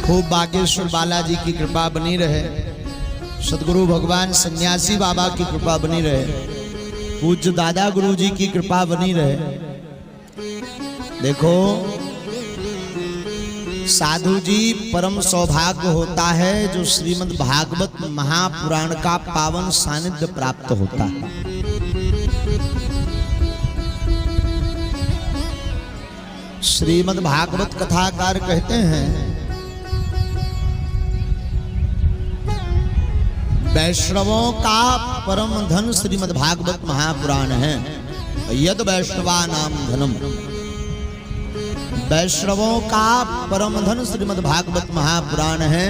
खूब बागेश्वर बालाजी की कृपा बनी रहे, सदगुरु भगवान सन्यासी बाबा की कृपा बनी रहे, पूज्य दादा गुरु जी की कृपा बनी रहे। देखो साधु जी परम सौभाग्य होता है जो श्रीमद् भागवत महापुराण का पावन सानिध्य प्राप्त होता है। श्रीमद् भागवत कथाकार कहते हैं वैष्णवों का परम धन श्रीमद् भागवत महापुराण है। यद वैष्णवा नाम धनम, वैष्णवों का परम धन श्रीमद् भागवत महापुराण है।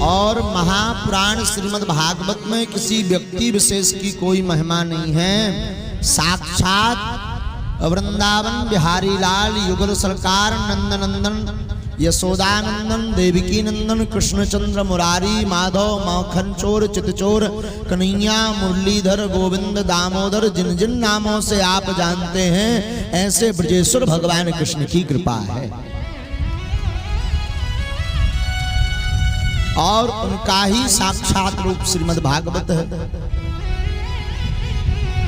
और महापुराण श्रीमद् भागवत में किसी व्यक्ति विशेष की कोई महिमा नहीं है, साक्षात वृंदावन बिहारी लाल युगल सरकार नंदनंदन यशोदानंदन देवकी नंदन कृष्णचंद्र मुरारी माधव माखन चोर चितचोर कन्हैया मुरलीधर गोविंद दामोदर जिन जिन नामों से आप जानते हैं, ऐसे ब्रजेश्वर भगवान कृष्ण की कृपा है। और उनका ही साक्षात रूप श्रीमद् भागवत है।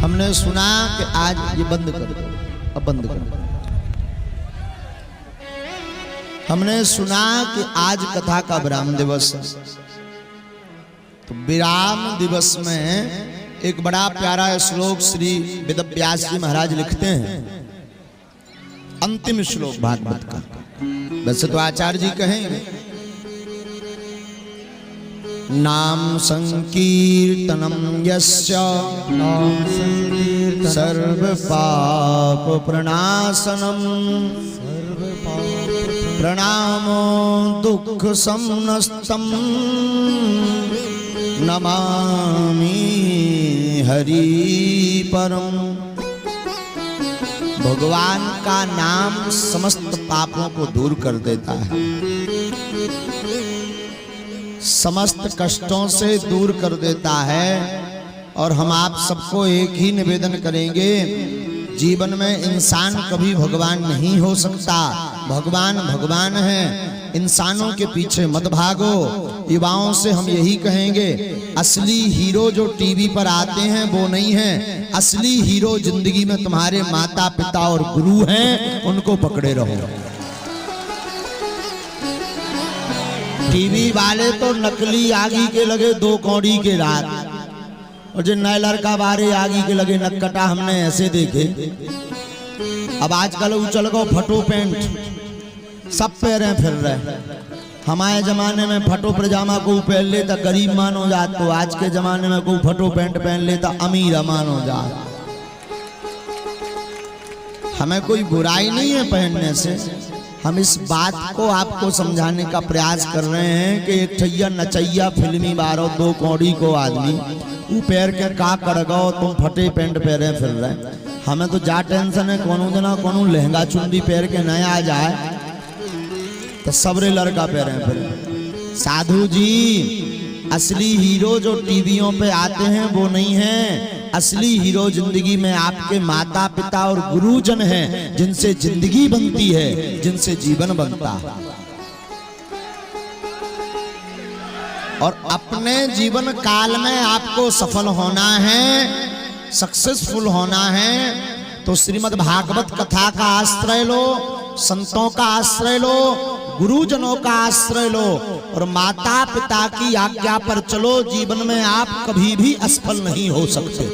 हमने सुना कि आज ये बंद कर दो, अब बंद कर दो। हमने सुना कि आज कथा का विराम दिवस है। तो विराम दिवस में एक बड़ा प्यारा श्लोक श्री वेदव्यास जी महाराज लिखते हैं, अंतिम श्लोक भागवत का। वैसे तो आचार्य जी कहेंगे नाम संकीर्तनम यस्य सर्व पाप प्रणाशनम प्रणामो दुख समनस्तम नमामि हरि परम। भगवान का नाम समस्त पापों को दूर कर देता है, समस्त कष्टों से दूर कर देता है। और हम आप सबको एक ही निवेदन करेंगे, जीवन में इंसान कभी भगवान नहीं हो सकता। भगवान भगवान है, इंसानों के पीछे मत भागो। युवाओं से हम यही कहेंगे, असली हीरो जो टीवी पर आते हैं वो नहीं है, असली हीरो जिंदगी में तुम्हारे माता पिता और गुरु हैं, उनको पकड़े रहो। टीवी वाले तो नकली आगी के लगे दो कौड़ी के रात, और जो नए लड़का बारे आगी के लगे नक्कटा हमने ऐसे देखे। अब आजकल उछल गो फटो पैंट सब पहने फिर रहे। हमारे जमाने में फटो पजामा को पहन लेता गरीब मानो जात, तो आज के जमाने में को फटो पैंट पहन लेता अमीर मानो जात। हमें कोई बुराई नहीं है पहनने से, हम इस बात को आपको समझाने का प्रयास कर रहे हैं कि एक ठैया नचैया फिल्मी बारो दो कौड़ी को आदमी वो पैर के का कर गो, तुम फटे पैंट पहने फिर रहे। हमें तो जा टेंशन है कोनो जना कोनो लहंगा चुंडी पैर के नया आ जाए तो सबरे लड़का पहने फिर। साधु जी असली हीरो जो टीवियों पे आते हैं वो नहीं है, असली हीरो जिंदगी में आपके माता पिता और गुरुजन हैं, जिनसे जिंदगी बनती है, जिनसे जीवन बनता है। और अपने जीवन काल में आपको सफल होना है, सक्सेसफुल होना है, तो श्रीमद् भागवत कथा का आश्रय लो, संतों का आश्रय लो, गुरुजनों का आश्रय लो और माता पिता की आज्ञा पर चलो। जीवन में आप कभी भी असफल नहीं हो सकते।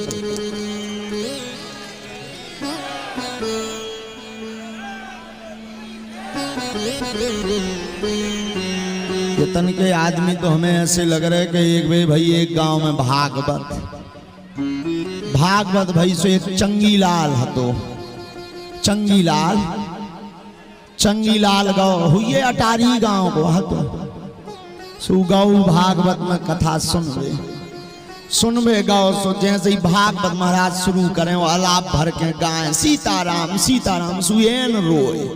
तन के आदमी तो हमें ऐसे लग रहे कि एक भाई एक गांव में भागवत भाई से एक चंगीलाल हतो, चंगीलाल गाँव हुई अटारी गांव को हतो। सुगौ भागवत में कथा सुनबे गाओ। सो जैसे ही भागवत महाराज शुरू करें वो अलाप भर के गाएं सीताराम सीताराम सुएन रोए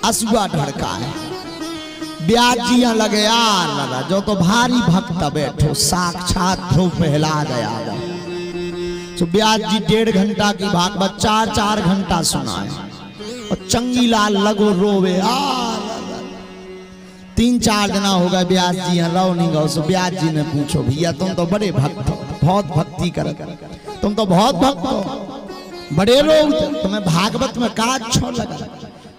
असुआ ढड़का है। ब्याजियां लगे यार लगा जो तो भारी भक्त बैठो साक्षात ध्रुव पहला गया। तो ब्याज जी 1.5 घंटा की भागवत 4 घंटा सुनाए और चंगीलाल लगो रोवे। 3-4 दिन हो गए ब्यास जी यहाँ रहो नहीं गो। सो ब्यास जी ने पूछो भैया तुम तो बड़े भक्त हो, बहुत भक्ति कर, तुम तो बहुत भक्त हो, बड़े लोग तुम्हें भागवत में का अच्छा लगा?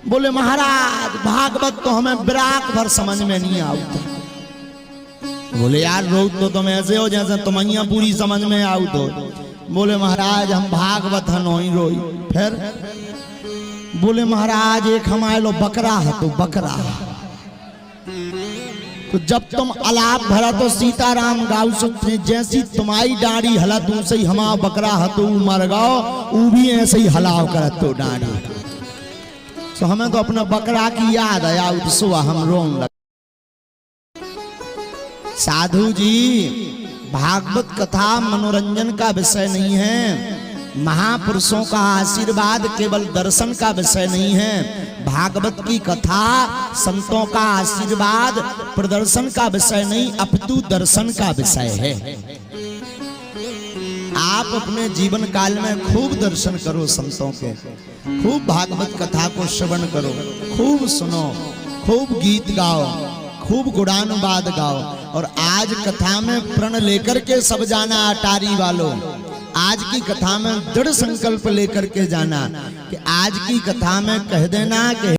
बोले महाराज भागवत तो हमें विराट भर समझ में नहीं आता। बोले यार रोज तो तुम ऐसे हो जैसे तुम्हारिया पूरी समझ में आओ। तो बोले महाराज हम भागवत है नहीं रोई। फिर बोले महाराज एक हमारे लो बकरा है तो बकरा, तो जब तुम अलाप भरा तो सीताराम गाँव सुनते, जैसी तुम्हारी डाड़ी हला तू से ही हमारा बकरा है तो मर गाओ वो भी ऐसे ही हलाव कर तो डाड़ी। तो हमें तो अपना बकरा की याद आया तो हम रोन लगे। साधु जी भागवत कथा मनोरंजन का विषय नहीं है, महापुरुषों का आशीर्वाद केवल दर्शन का विषय नहीं है। भागवत की कथा संतों का आशीर्वाद प्रदर्शन का विषय नहीं, अपितु दर्शन का विषय है। आप अपने जीवन काल में खूब दर्शन करो संतों के, खूब भागवत कथा को श्रवण करो, खूब सुनो, खूब गीत गाओ, खूब गुणानुवाद गाओ। और आज कथा में प्रण लेकर के सब जाना अटारी वालों, आज की कथा में दृढ़ संकल्प लेकर के जाना कि आज की कथा में कह देना कि